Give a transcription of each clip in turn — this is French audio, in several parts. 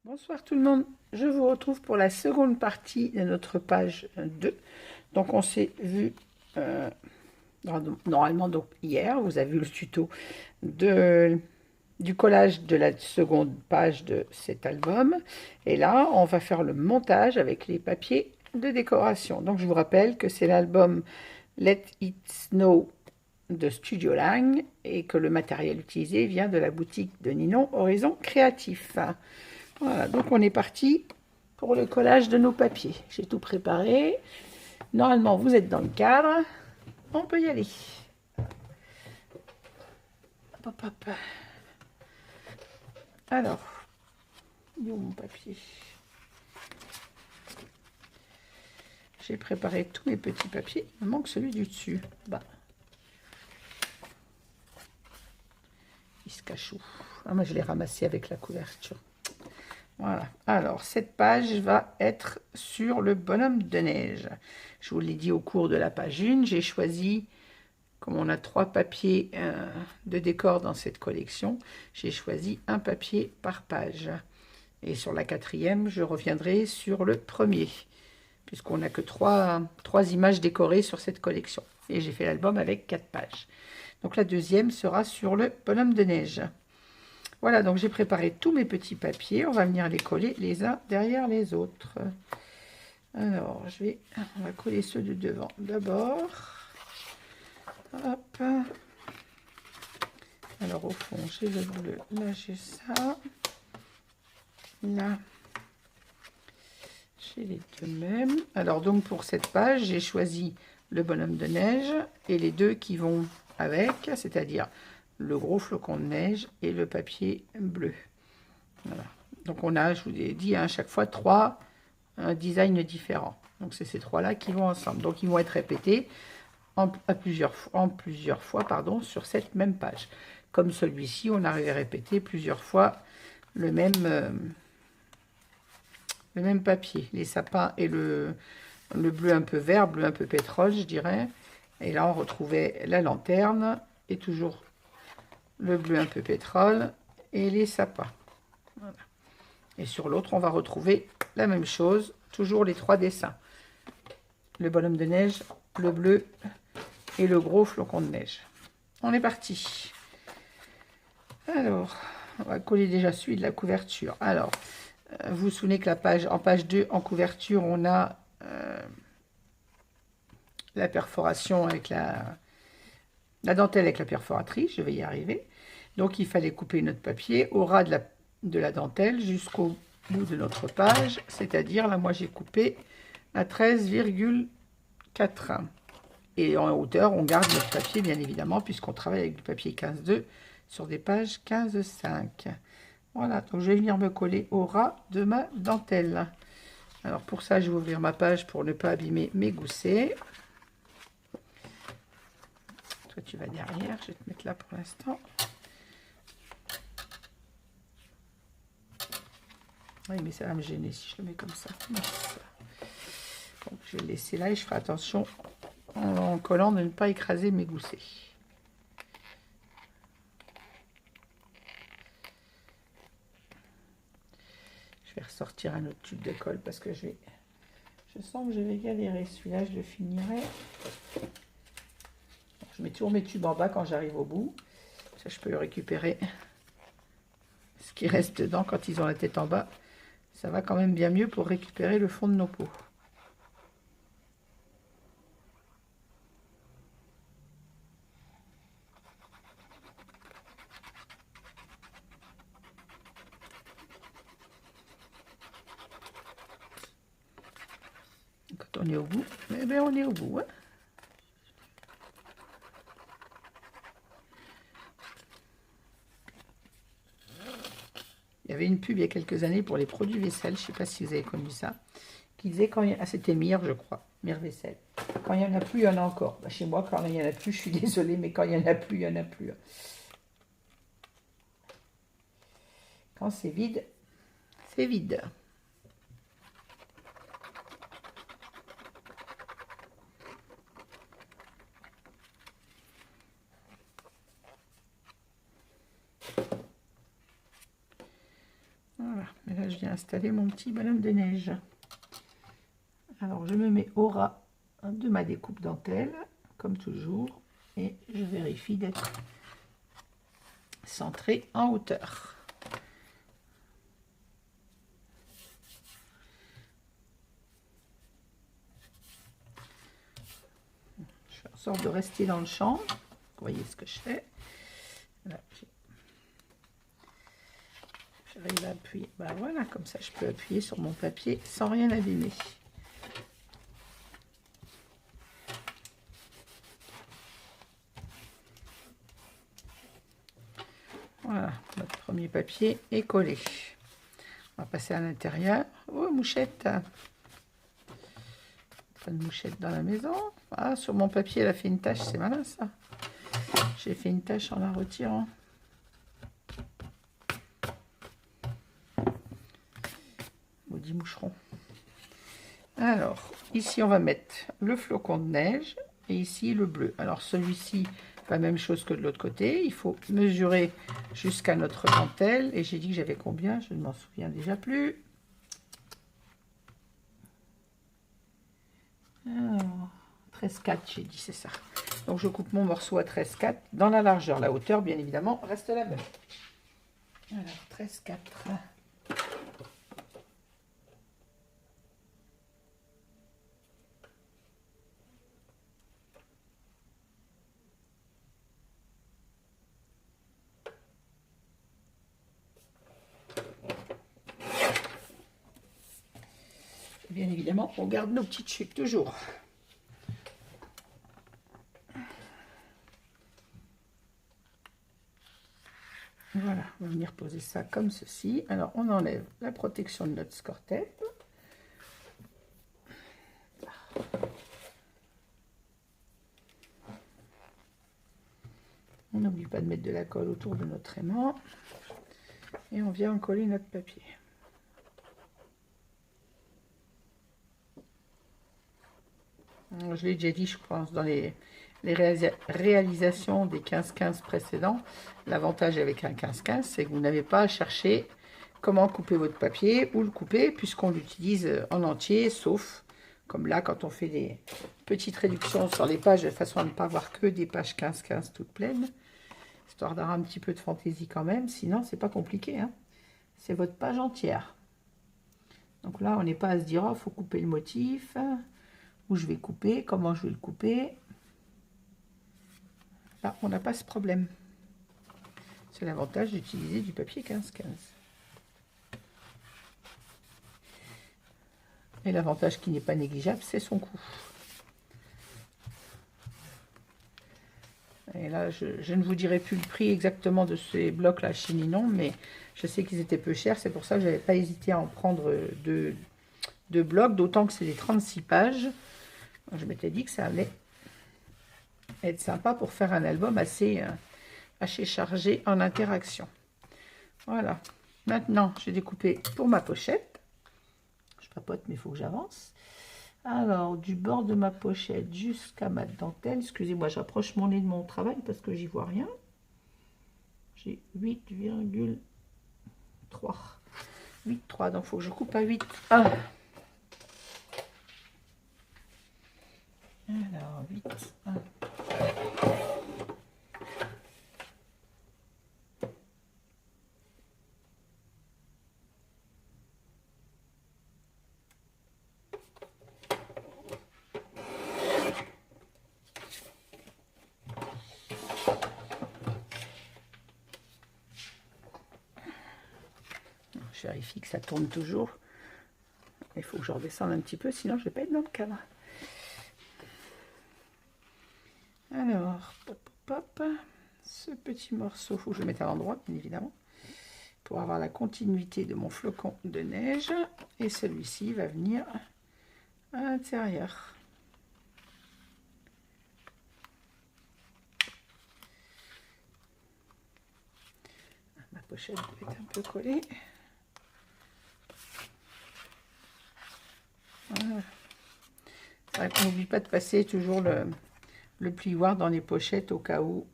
Bonsoir tout le monde, je vous retrouve pour la seconde partie de notre page 2. Donc on s'est vu normalement donc hier, vous avez vu le tuto du collage de la seconde page de cet album. Et là on va faire le montage avec les papiers de décoration. Donc je vous rappelle que c'est l'album Let It Snow de Studio Lang et que le matériel utilisé vient de la boutique de Ninon Horizon Créatif. Voilà, donc on est parti pour le collage de nos papiers. J'ai tout préparé. Normalement, vous êtes dans le cadre. On peut y aller. Hop, hop, hop. Alors, où est mon papier? J'ai préparé tous mes petits papiers. Il me manque celui du dessus. Bah. Il se cache où? Ah, moi, je l'ai ramassé avec la couverture. Voilà, alors cette page va être sur le bonhomme de neige. Je vous l'ai dit au cours de la page 1, j'ai choisi, comme on a 3 papiers de décor dans cette collection, j'ai choisi un papier par page. Et sur la 4e, je reviendrai sur le premier, puisqu'on n'a que 3 images décorées sur cette collection. Et j'ai fait l'album avec 4 pages. Donc la 2e sera sur le bonhomme de neige. Voilà, donc j'ai préparé tous mes petits papiers. On va venir les coller les uns derrière les autres. Alors, on va coller ceux de devant d'abord. Hop. Alors, au fond, j'ai le bleu. Là, j'ai ça. Là, j'ai les deux mêmes. Alors, donc, pour cette page, j'ai choisi le bonhomme de neige et les deux qui vont avec, c'est-à-dire le gros flocon de neige et le papier bleu. Voilà. Donc on a, je vous ai dit, à chaque fois 3 designs différents. Donc c'est ces 3-là qui vont ensemble. Donc ils vont être répétés en plusieurs fois sur cette même page. Comme celui-ci, on arrive à répéter plusieurs fois le même papier. Les sapins et le bleu un peu vert, bleu un peu pétrole, je dirais. Et là, on retrouvait la lanterne et toujours le bleu un peu pétrole et les sapins. Voilà. Et sur l'autre, on va retrouver la même chose, toujours les 3 dessins. Le bonhomme de neige, le bleu et le gros flocon de neige. On est parti. Alors, on va coller déjà celui de la couverture. Alors, vous vous souvenez que en page 2, en couverture, on a la perforation avec la dentelle avec la perforatrice. Je vais y arriver. Donc, il fallait couper notre papier au ras de la dentelle jusqu'au bout de notre page, c'est-à-dire, là, moi, j'ai coupé à 13,4. Et en hauteur, on garde notre papier, bien évidemment, puisqu'on travaille avec du papier 15,2 sur des pages 15,5. Voilà, donc je vais venir me coller au ras de ma dentelle. Alors, pour ça, je vais ouvrir ma page pour ne pas abîmer mes goussets. Toi, tu vas derrière, je vais te mettre là pour l'instant. Oui, mais ça va me gêner si je le mets comme ça. Donc, je vais le laisser là et je ferai attention en collant de ne pas écraser mes goussets. Je vais ressortir un autre tube de colle parce que je sens que je vais galérer. Celui-là, je le finirai. Je mets toujours mes tubes en bas quand j'arrive au bout. Ça, je peux récupérer ce qui reste dedans quand ils ont la tête en bas. Ça va quand même bien mieux pour récupérer le fond de nos pots. Quand on est au bout, eh bien on est au bout. Hein. Il y avait une pub il y a quelques années pour les produits vaisselle, je ne sais pas si vous avez connu ça, qui disait quand il y a... c'était Mire, je crois, Mire Vaisselle. Quand il n'y en a plus, il y en a encore. Bah, chez moi, quand il n'y en a plus, je suis désolée, mais quand il n'y en a plus, il n'y en a plus. Quand c'est vide, c'est vide. Voilà, mais là je viens installer mon petit bonhomme de neige. Alors, je me mets au ras de ma découpe dentelle, comme toujours, et je vérifie d'être centré en hauteur. Je fais en sorte de rester dans le champ. Vous voyez ce que je fais. Là, j'arrive à appuyer. Ben voilà, comme ça, je peux appuyer sur mon papier sans rien abîmer. Voilà, notre premier papier est collé. On va passer à l'intérieur. Oh, mouchette! Pas de mouchette dans la maison. Ah, sur mon papier, elle a fait une tache. C'est malin, ça. J'ai fait une tache en la retirant. Maudit moucheron. Alors, ici, on va mettre le flocon de neige. Et ici, le bleu. Alors, celui-ci, la même chose que de l'autre côté. Il faut mesurer jusqu'à notre dentelle. Et j'ai dit que j'avais combien? Je ne m'en souviens déjà plus. Alors, 13,4, j'ai dit, c'est ça. Donc, je coupe mon morceau à 13,4 dans la largeur. La hauteur, bien évidemment, reste la même. Alors, 13,4. Bien évidemment, on garde nos petites chutes toujours. Voilà, on va venir poser ça comme ceci. Alors, on enlève la protection de notre score-tape. On n'oublie pas de mettre de la colle autour de notre aimant. Et on vient en coller notre papier. Je l'ai déjà dit, je pense, dans les réalisations des 15-15 précédents. L'avantage avec un 15-15, c'est que vous n'avez pas à chercher comment couper votre papier ou le couper, puisqu'on l'utilise en entier, sauf, comme là, quand on fait des petites réductions sur les pages, de façon à ne pas avoir que des pages 15-15 toutes pleines, histoire d'avoir un petit peu de fantaisie quand même, sinon, c'est pas compliqué, hein. C'est votre page entière. Donc là, on n'est pas à se dire, oh, faut couper le motif, où je vais couper, comment je vais le couper. Là, on n'a pas ce problème. C'est l'avantage d'utiliser du papier 15-15. Et l'avantage qui n'est pas négligeable, c'est son coût. Et là, je ne vous dirai plus le prix exactement de ces blocs-là chez Ninon, mais je sais qu'ils étaient peu chers. C'est pour ça que je n'avais pas hésité à en prendre deux blocs, d'autant que c'est des 36 pages. Je m'étais dit que ça allait être sympa pour faire un album assez chargé en interaction. Voilà. Maintenant, j'ai découpé pour ma pochette. Je papote, mais il faut que j'avance. Alors, du bord de ma pochette jusqu'à ma dentelle. Excusez-moi, j'approche mon nez de mon travail parce que j'y vois rien. J'ai 8,3. 8,3, donc il faut que je coupe à 8,1. Alors, 8,1. Je vérifie que ça tourne toujours. Il faut que je redescende un petit peu, sinon je ne vais pas être dans le cadre. Alors, pop, pop, ce petit morceau, il faut que je le mette à l'endroit, bien évidemment, pour avoir la continuité de mon flocon de neige. Et celui-ci va venir à l'intérieur. Ma pochette doit être un peu collée. Voilà. C'est vrai qu'on n'oublie pas de passer toujours le plioir dans les pochettes au cas où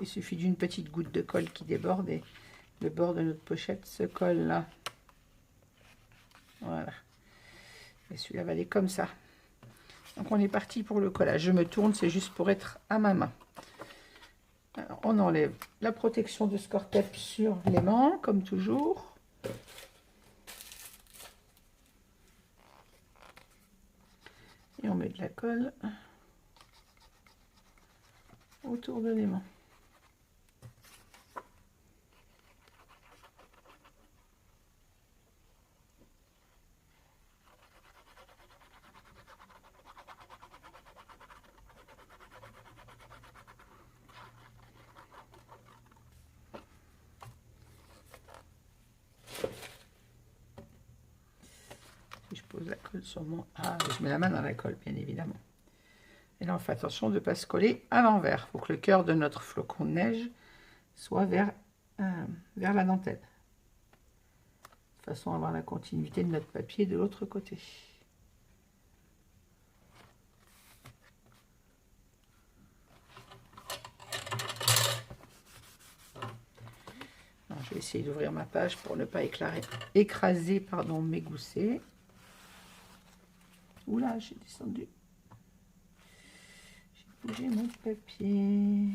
il suffit d'une petite goutte de colle qui déborde et le bord de notre pochette se colle là. Voilà. Et celui-là va aller comme ça. Donc on est parti pour le collage. Je me tourne, c'est juste pour être à ma main. Alors, on enlève la protection de Score-Tape sur l'aimant, comme toujours. Et on met de la colle autour de l'aimant. Je pose la colle sur mon... Ah, je mets la main dans la colle, bien évidemment. Et là, on fait attention de ne pas se coller à l'envers. Il faut que le cœur de notre flocon de neige soit vers la dentelle. De façon à avoir la continuité de notre papier de l'autre côté. Alors, je vais essayer d'ouvrir ma page pour ne pas écraser mes goussets. Oula, j'ai descendu. J'ai bougé mon papier.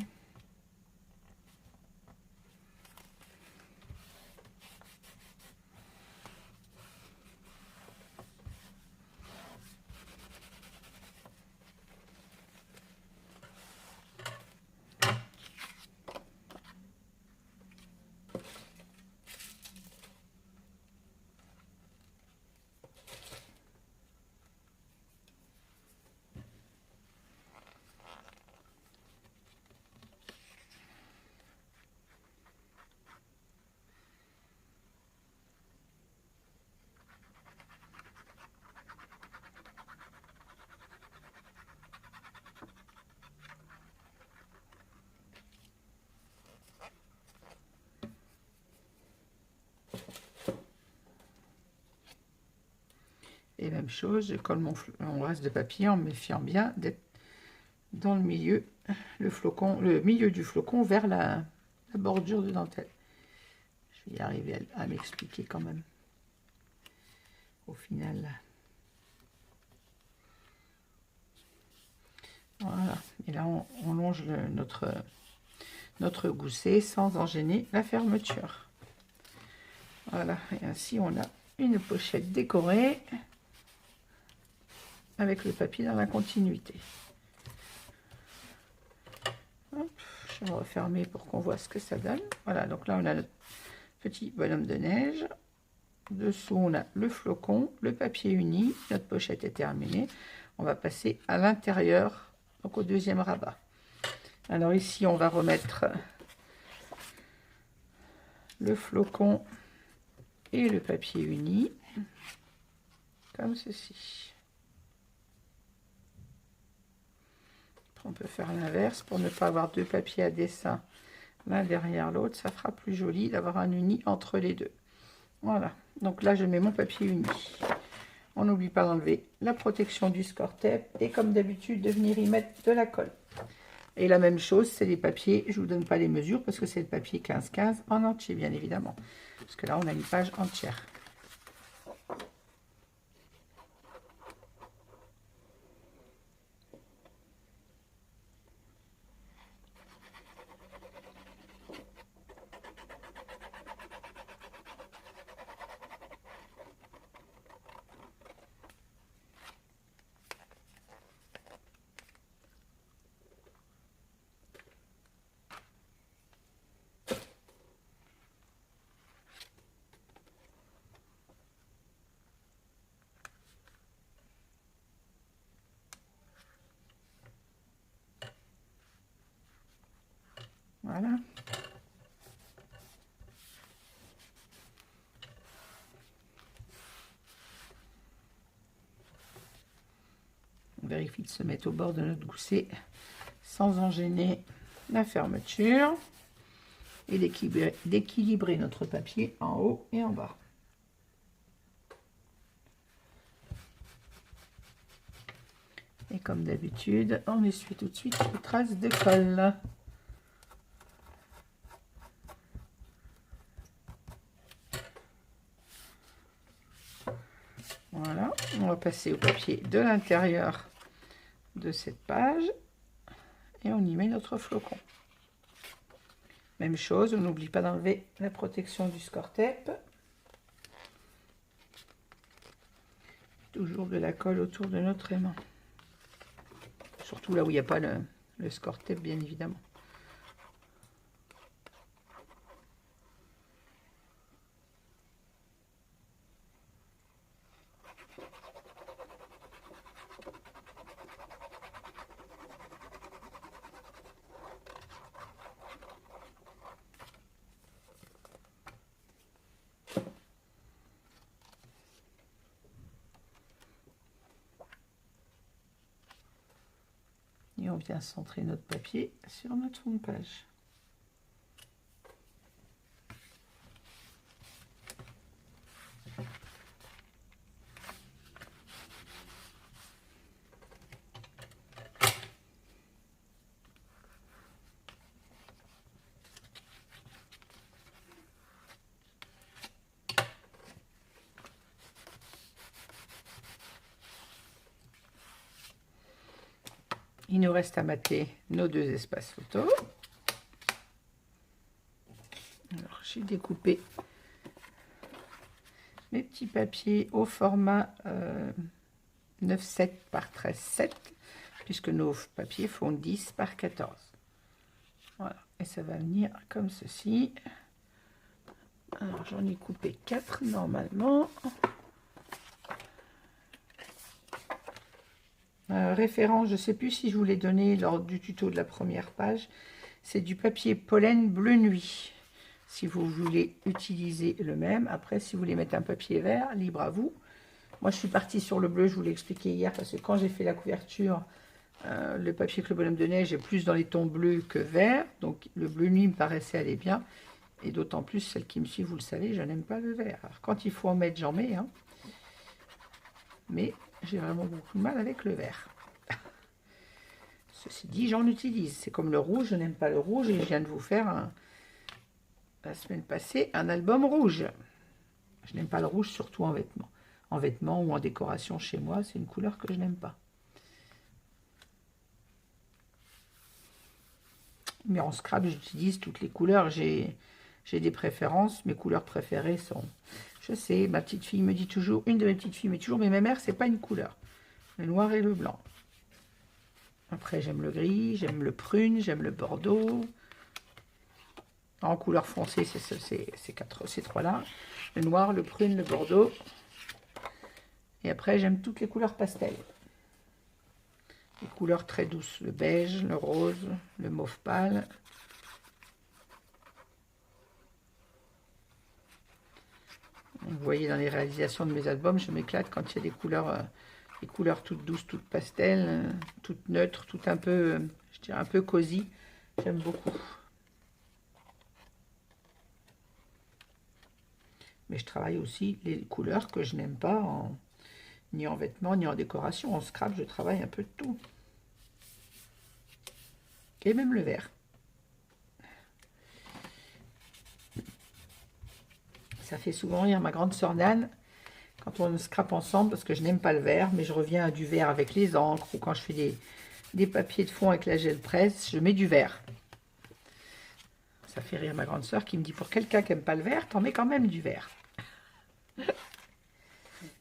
Et même chose, je colle mon reste de papier en me méfiant bien d'être dans le milieu, le milieu du flocon vers la bordure de dentelle. Je vais y arriver à m'expliquer quand même. Au final. Voilà. Et là, on longe notre gousset sans en gêner la fermeture. Voilà. Et ainsi, on a une pochette décorée avec le papier dans la continuité. Hop, je vais refermer pour qu'on voit ce que ça donne. Voilà, donc là on a notre petit bonhomme de neige. Dessous on a le flocon, le papier uni. Notre pochette est terminée. On va passer à l'intérieur, donc au deuxième rabat. Alors ici on va remettre le flocon et le papier uni, comme ceci. On peut faire l'inverse pour ne pas avoir deux papiers à dessin l'un derrière l'autre. Ça fera plus joli d'avoir un uni entre les deux. Voilà. Donc là, je mets mon papier uni. On n'oublie pas d'enlever la protection du Score-Tape et comme d'habitude, de venir y mettre de la colle. Et la même chose, c'est les papiers. Je ne vous donne pas les mesures parce que c'est le papier 15-15 en entier, bien évidemment. Parce que là, on a une page entière. Voilà. On vérifie de se mettre au bord de notre gousset sans en gêner la fermeture et d'équilibrer notre papier en haut et en bas. Et comme d'habitude, on essuie tout de suite les traces de colle. Voilà, on va passer au papier de l'intérieur de cette page et on y met notre flocon. Même chose, on n'oublie pas d'enlever la protection du score-tape. Toujours de la colle autour de notre aimant. Surtout là où il n'y a pas le score-tape, bien évidemment. Et on vient centrer notre papier sur notre fond de page. Il nous reste à mater nos deux espaces photo. Alors, j'ai découpé mes petits papiers au format 9,7 par 13,7 puisque nos papiers font 10 par 14. Voilà, et ça va venir comme ceci. Alors, j'en ai coupé 4 normalement. Référence, je ne sais plus si je vous l'ai donné lors du tuto de la première page. C'est du papier pollen bleu nuit. Si vous voulez utiliser le même. Après, si vous voulez mettre un papier vert, libre à vous. Moi, je suis partie sur le bleu, je vous l'ai expliqué hier, parce que quand j'ai fait la couverture, le papier que le bonhomme de neige est plus dans les tons bleus que verts. Donc, le bleu nuit me paraissait aller bien. Et d'autant plus, celle qui me suit, vous le savez, je n'aime pas le vert. Alors, quand il faut en mettre, j'en mets. Hein. Mais j'ai vraiment beaucoup de mal avec le vert. Ceci dit, j'en utilise. C'est comme le rouge, je n'aime pas le rouge. Et je viens de vous faire, la semaine passée, un album rouge. Je n'aime pas le rouge, surtout en vêtements. En vêtements ou en décoration chez moi, c'est une couleur que je n'aime pas. Mais en scrap, j'utilise toutes les couleurs. J'ai des préférences. Mes couleurs préférées sont... Je sais, ma petite fille me dit toujours... Une de mes petites filles me dit toujours, mais ma mère, c'est pas une couleur. Le noir et le blanc. Après, j'aime le gris, j'aime le prune, j'aime le bordeaux. En couleur foncée, c'est ces trois-là. Le noir, le prune, le bordeaux. Et après, j'aime toutes les couleurs pastel. Les couleurs très douces, le beige, le rose, le mauve pâle. Vous voyez dans les réalisations de mes albums, je m'éclate quand il y a des couleurs toutes douces, toutes pastel, toutes neutres, toutes un peu, je dirais un peu cosy. J'aime beaucoup. Mais je travaille aussi les couleurs que je n'aime pas, ni en vêtements, ni en décoration. En scrap, je travaille un peu de tout. Et même le vert. Ça fait souvent rire ma grande sœur Nan quand on scrape ensemble, parce que je n'aime pas le vert, mais je reviens à du vert avec les encres, ou quand je fais des papiers de fond avec la gel presse, je mets du vert. Ça fait rire ma grande sœur qui me dit, pour quelqu'un qui n'aime pas le vert, t'en mets quand même du vert.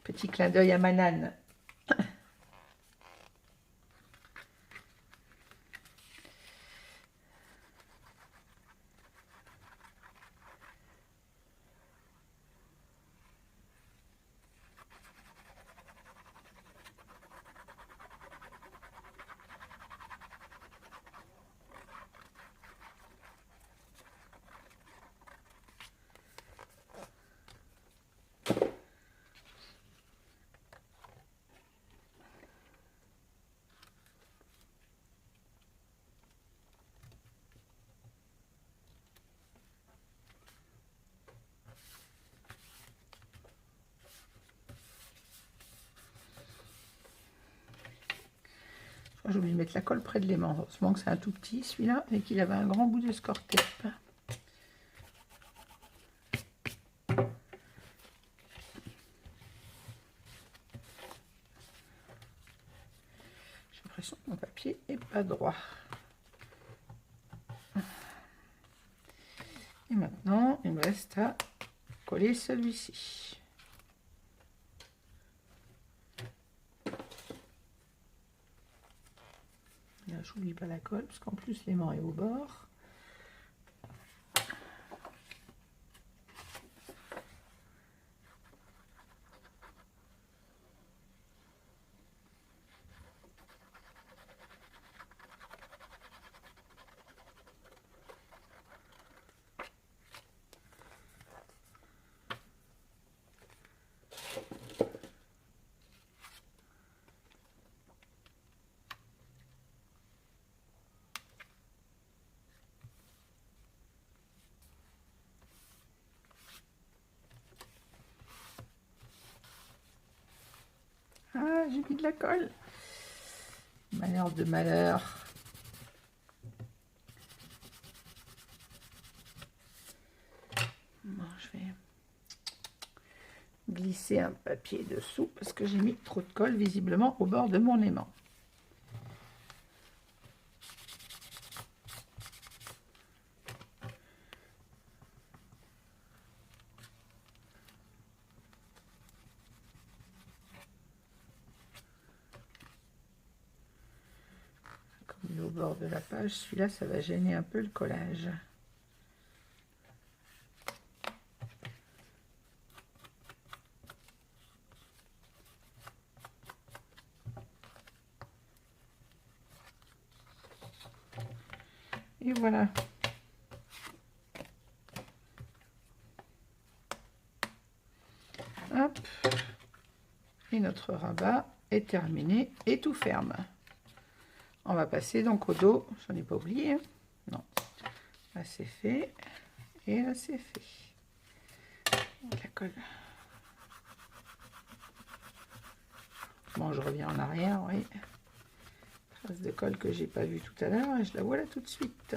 Petit clin d'œil à ma Nan. J'ai oublié de mettre la colle près de l'aimant. Heureusement que c'est un tout petit celui-là et qu'il avait un grand bout de score-tape. pas droit. Et maintenant, il me reste à coller celui-ci. Là, j'oublie pas la colle, parce qu'en plus, l'aimant est au bord. Ah, j'ai mis de la colle. Malheur de malheur. Bon, je vais glisser un papier dessous parce que j'ai mis trop de colle visiblement au bord de mon aimant. Comme il est au bord de la page, celui-là, ça va gêner un peu le collage. Et voilà. Hop. Et notre rabat est terminé et tout ferme. On va passer donc au dos. J'en ai pas oublié. Non. Là c'est fait. Et là c'est fait. La colle. Bon, je reviens en arrière, oui. Trace de colle que j'ai pas vue tout à l'heure et je la vois là tout de suite.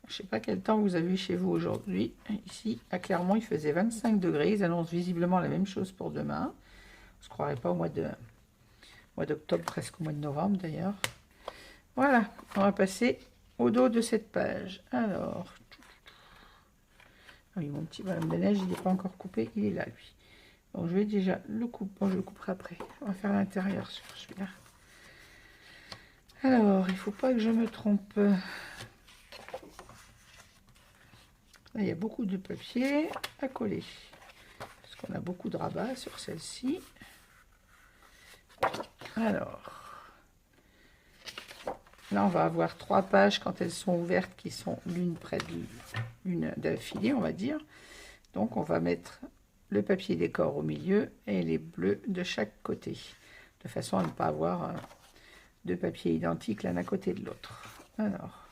Je sais pas quel temps vous avez chez vous aujourd'hui. Ici, à Clermont, il faisait 25 degrés. Ils annoncent visiblement la même chose pour demain. On ne se croirait pas au mois d'octobre, presque au mois de novembre d'ailleurs. Voilà, on va passer au dos de cette page. Alors, ah oui, mon petit bonhomme de neige, il n'est pas encore coupé, il est là lui. Donc je vais déjà le couper. Bon, je le couperai après. On va faire l'intérieur sur celui-là. Alors, il ne faut pas que je me trompe. Là, il y a beaucoup de papier à coller. Parce qu'on a beaucoup de rabat sur celle-ci. Alors, là, on va avoir 3 pages quand elles sont ouvertes qui sont l'une près de l'une d'affilée, on va dire. Donc, on va mettre le papier décor au milieu et les bleus de chaque côté, de façon à ne pas avoir deux papiers identiques l'un à côté de l'autre. Alors,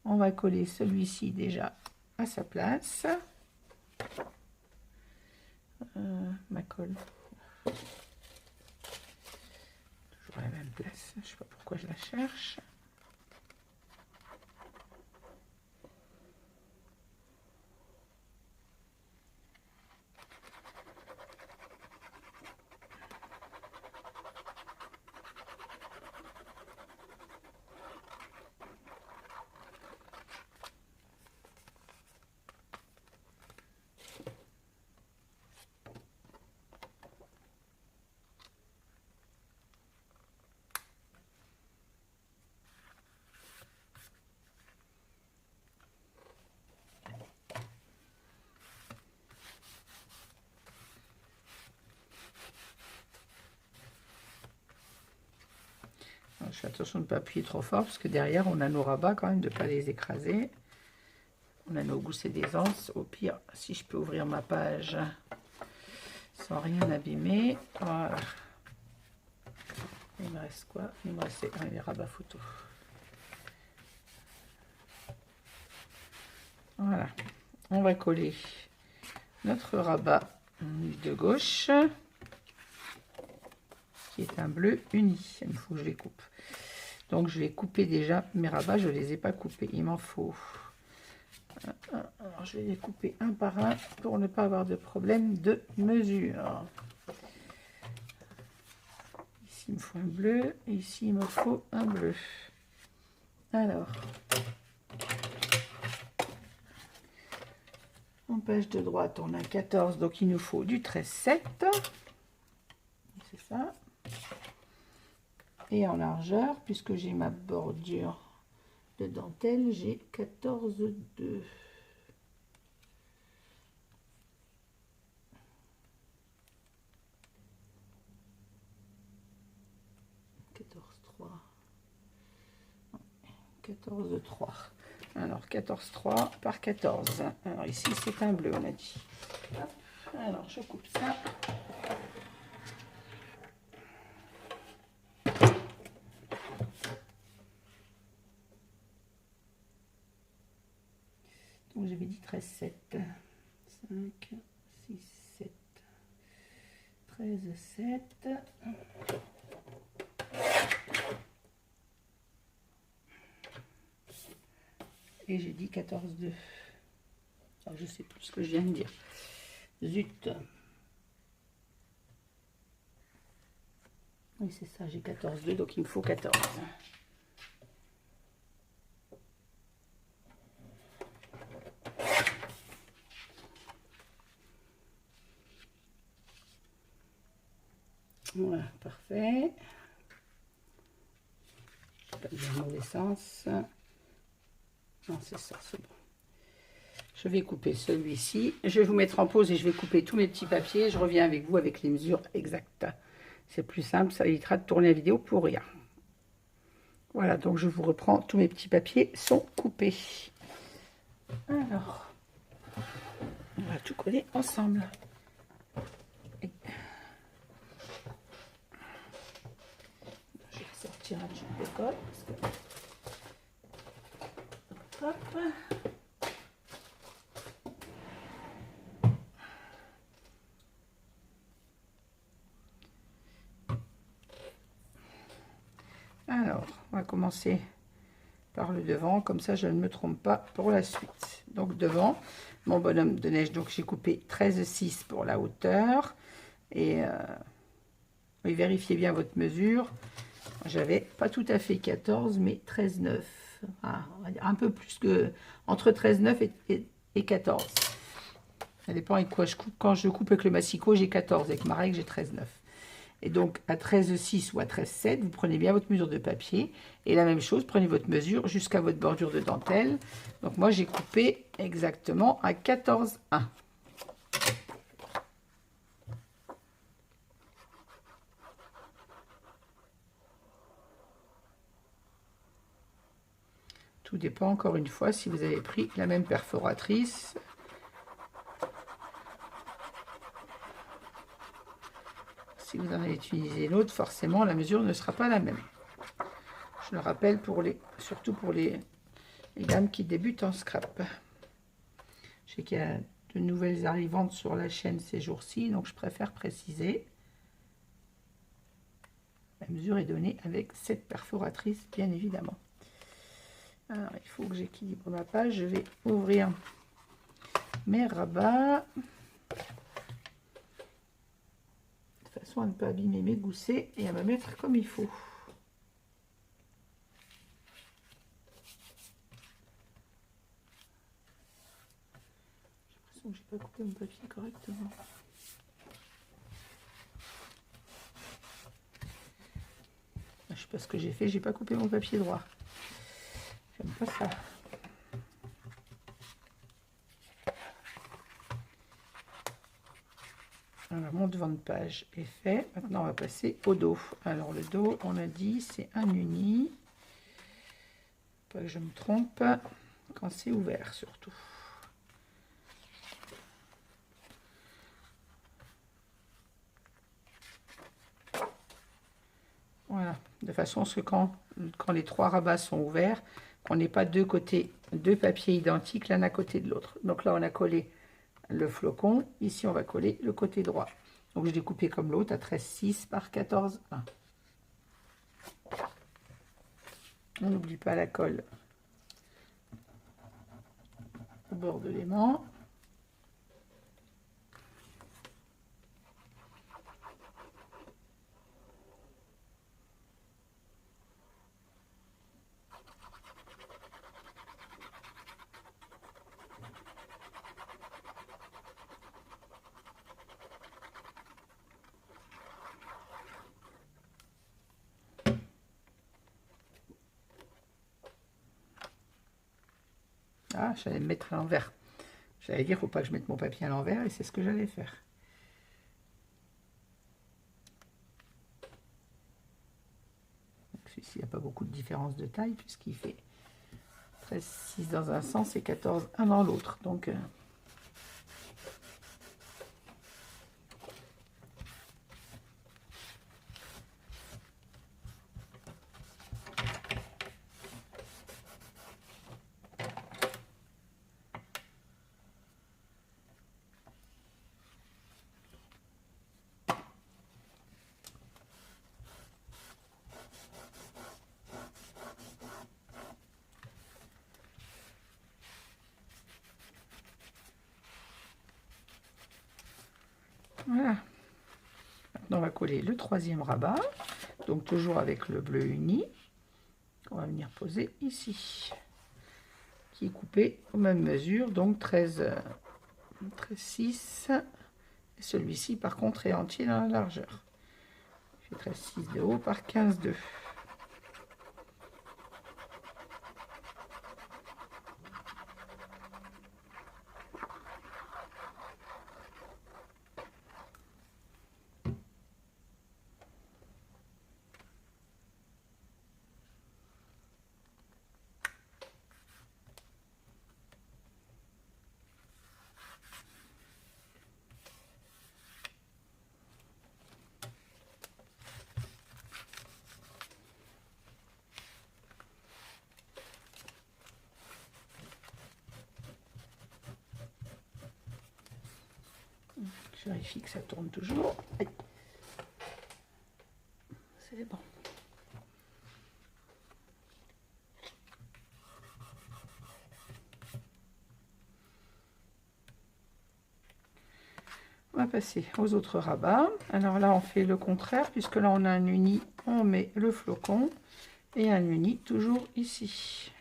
on va coller celui-ci déjà à sa place. Ma colle. Toujours à la même place. Je ne sais pas pourquoi je la cherche. Je fais attention de ne pas appuyer trop fort parce que derrière on a nos rabats quand même, de ne pas les écraser. On a nos goussets d'aisance. Au pire, si je peux ouvrir ma page sans rien abîmer. Voilà. Il me reste quoi? Il me reste les rabats photo. Voilà. On va coller notre rabat de gauche, qui est un bleu uni. Il faut que je les coupe. Donc je vais couper déjà mes rabats, je ne les ai pas coupés. Il m'en faut Alors, je vais les couper un par un pour ne pas avoir de problème de mesure. Ici, il me faut un bleu. Et ici, il me faut un bleu. Alors, en page de droite, on a 14. Donc, il nous faut du 13,7. C'est ça. Et en largeur, puisque j'ai ma bordure de dentelle, j'ai 14,2. 14,3. Alors 14,3 par 14. Alors ici c'est un bleu, on a dit. Hop. Alors je coupe ça. Donc j'avais dit 13,7. 5, 6, 7. 13,7. Et j'ai dit 14,2. Alors je sais plus ce que je viens de dire. Zut. Oui c'est ça, j'ai 14,2 donc il me faut 14. Voilà, parfait. Pas dire dans mauvais sens. Non, c'est ça, c'est bon. Je vais couper celui-ci. Je vais vous mettre en pause et je vais couper tous mes petits papiers. Je reviens avec vous avec les mesures exactes. C'est plus simple, ça évitera de tourner la vidéo pour rien. Voilà, donc je vous reprends. Tous mes petits papiers sont coupés. Alors, on va tout coller ensemble. Et je vais ressortir un tube de colle. Hop. Alors, on va commencer par le devant, comme ça je ne me trompe pas pour la suite. Donc devant, mon bonhomme de neige, donc j'ai coupé 13,6 pour la hauteur. Et vérifiez bien votre mesure. J'avais pas tout à fait 14, mais 13,9. Ah, on va dire un peu plus que entre 13,9 et 14. Ça dépend avec quoi je coupe. Quand je coupe avec le massicot, j'ai 14. Avec ma règle, j'ai 13,9. Et donc, à 13,6 ou à 13,7, vous prenez bien votre mesure de papier. Et la même chose, prenez votre mesure jusqu'à votre bordure de dentelle. Donc, moi, j'ai coupé exactement à 14,1. Tout dépend, encore une fois, si vous avez pris la même perforatrice. Si vous en avez utilisé l'autre, forcément, la mesure ne sera pas la même. Je le rappelle, surtout pour les dames qui débutent en scrap. Je sais qu'il y a de nouvelles arrivantes sur la chaîne ces jours-ci, donc je préfère préciser. La mesure est donnée avec cette perforatrice, bien évidemment. Alors, il faut que j'équilibre ma page. Je vais ouvrir mes rabats. De façon à ne pas abîmer mes goussets et à me mettre comme il faut. J'ai l'impression que j'ai pas coupé mon papier correctement. Je sais pas ce que j'ai fait, j'ai pas coupé mon papier droit. J'aime pas ça. Alors, mon devant de page est fait. Maintenant, on va passer au dos. Alors, le dos, on a dit, c'est un uni. Pas que je me trompe. Quand c'est ouvert, surtout. Voilà. De façon à ce que quand les trois rabats sont ouverts, qu'on n'ait pas deux papiers identiques l'un à côté de l'autre. Donc là, on a collé le flocon. Ici, on va coller le côté droit. Donc, je l'ai coupé comme l'autre à 13,6 par 14,1. On n'oublie pas la colle au bord de l'aimant. Ah, j'allais me mettre à l'envers. J'allais dire, faut pas que je mette mon papier à l'envers, et c'est ce que j'allais faire. Celui-ci, il n'y a pas beaucoup de différence de taille, puisqu'il fait 13,6 dans un sens et 14,1 dans l'autre. Donc, voilà. Maintenant, on va coller le troisième rabat. Donc, toujours avec le bleu uni. On va venir poser ici. Qui est coupé aux mêmes mesures. Donc, 13,6. Et celui-ci, par contre, est entier dans la largeur. Je fais 13,6 de haut par 15,2. Je vérifie que ça tourne toujours. C'est bon. On va passer aux autres rabats. Alors là, on fait le contraire, puisque là, on a un uni, on met le flocon, et un uni toujours ici.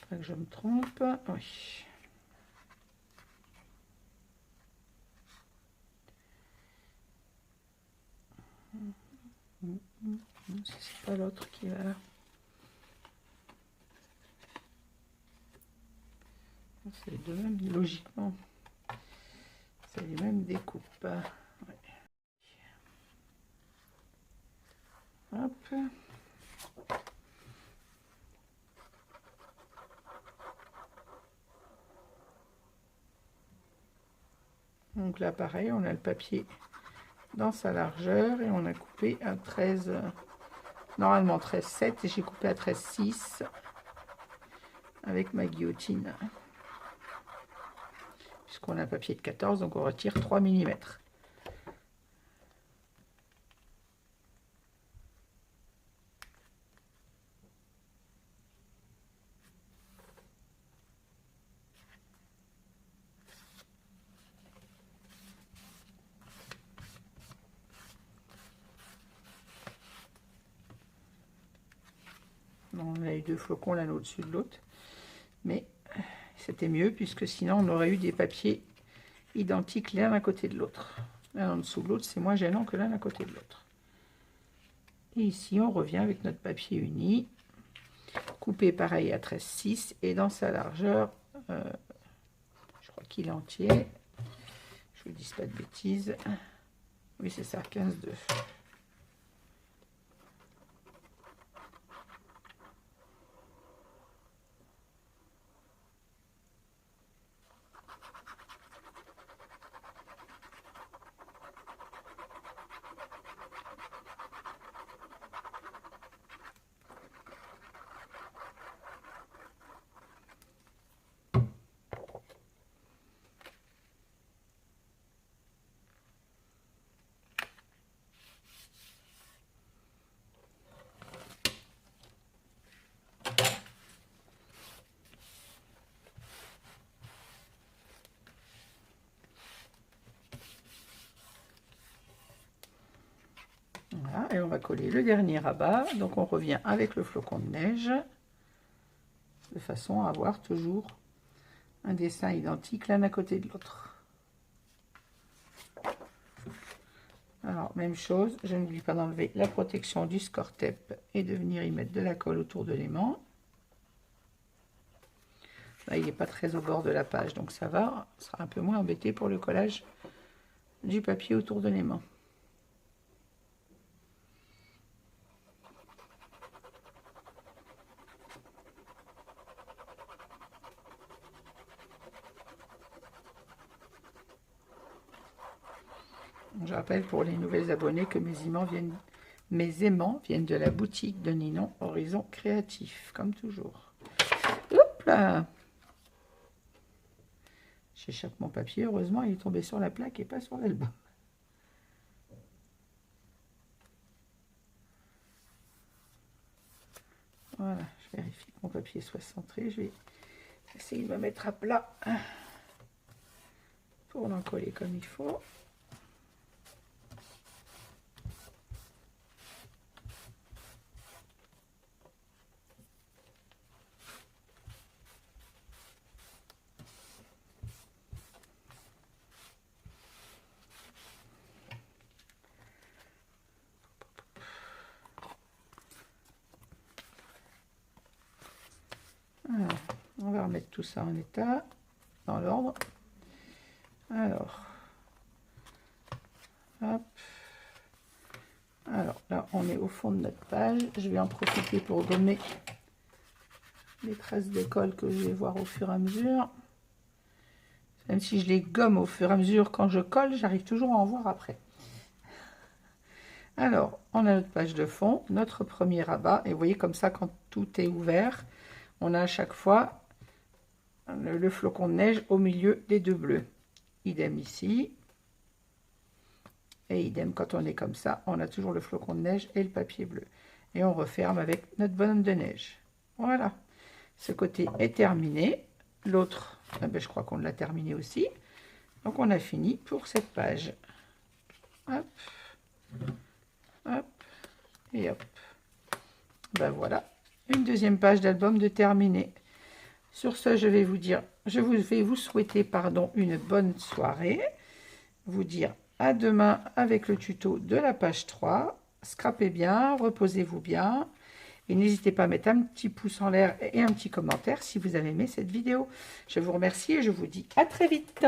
Pas que je me trompe. Oui. C'est pas l'autre qui va là. C'est les deux mêmes, logiquement. C'est les mêmes découpes. Ouais. Hop. Donc là, pareil, on a le papier dans sa largeur et on a coupé à 13, normalement 13,7 et j'ai coupé à 13,6 avec ma guillotine. Puisqu'on a un papier de 14, donc on retire 3 mm. On a eu deux flocons l'un au-dessus de l'autre, mais c'était mieux puisque sinon on aurait eu des papiers identiques l'un à côté de l'autre. L'un en dessous de l'autre, c'est moins gênant que l'un à côté de l'autre. Et ici, on revient avec notre papier uni, coupé pareil à 13,6 et dans sa largeur, je crois qu'il est entier. Je vous dis pas de bêtises. Oui, c'est ça, 15,2. Voilà, et on va coller le dernier rabat. Donc on revient avec le flocon de neige, de façon à avoir toujours un dessin identique l'un à côté de l'autre. Alors même chose, je n'oublie pas d'enlever la protection du score tape et de venir y mettre de la colle autour de l'aimant. Là il n'est pas très au bord de la page, donc ça va, on sera un peu moins embêté pour le collage du papier autour de l'aimant. Je rappelle pour les nouvelles abonnés que mes aimants viennent de la boutique de Ninon Horizon Créatif, comme toujours. Hop là! J'échappe mon papier, heureusement il est tombé sur la plaque et pas sur l'album. Voilà, je vérifie que mon papier soit centré. Je vais essayer de me mettre à plat pour l'encoller comme il faut. Alors, on va remettre tout ça en état, dans l'ordre. Alors, hop. Alors là, on est au fond de notre page. Je vais en profiter pour gommer les traces de colle que je vais voir au fur et à mesure. Même si je les gomme au fur et à mesure quand je colle, j'arrive toujours à en voir après. Alors, on a notre page de fond, notre premier rabat. Et vous voyez comme ça, quand tout est ouvert, on a à chaque fois le flocon de neige au milieu des deux bleus. Idem ici. Et idem quand on est comme ça, on a toujours le flocon de neige et le papier bleu. Et on referme avec notre bonhomme de neige. Voilà. Ce côté est terminé. L'autre, eh ben, je crois qu'on l'a terminé aussi. Donc on a fini pour cette page. Hop. Hop. Et hop. Ben voilà. Une deuxième page d'album de terminé. Sur ce, je vais vous souhaiter une bonne soirée. Vous dire à demain avec le tuto de la page 3. Scrapez bien, reposez-vous bien. Et n'hésitez pas à mettre un petit pouce en l'air et un petit commentaire si vous avez aimé cette vidéo. Je vous remercie et je vous dis à très vite.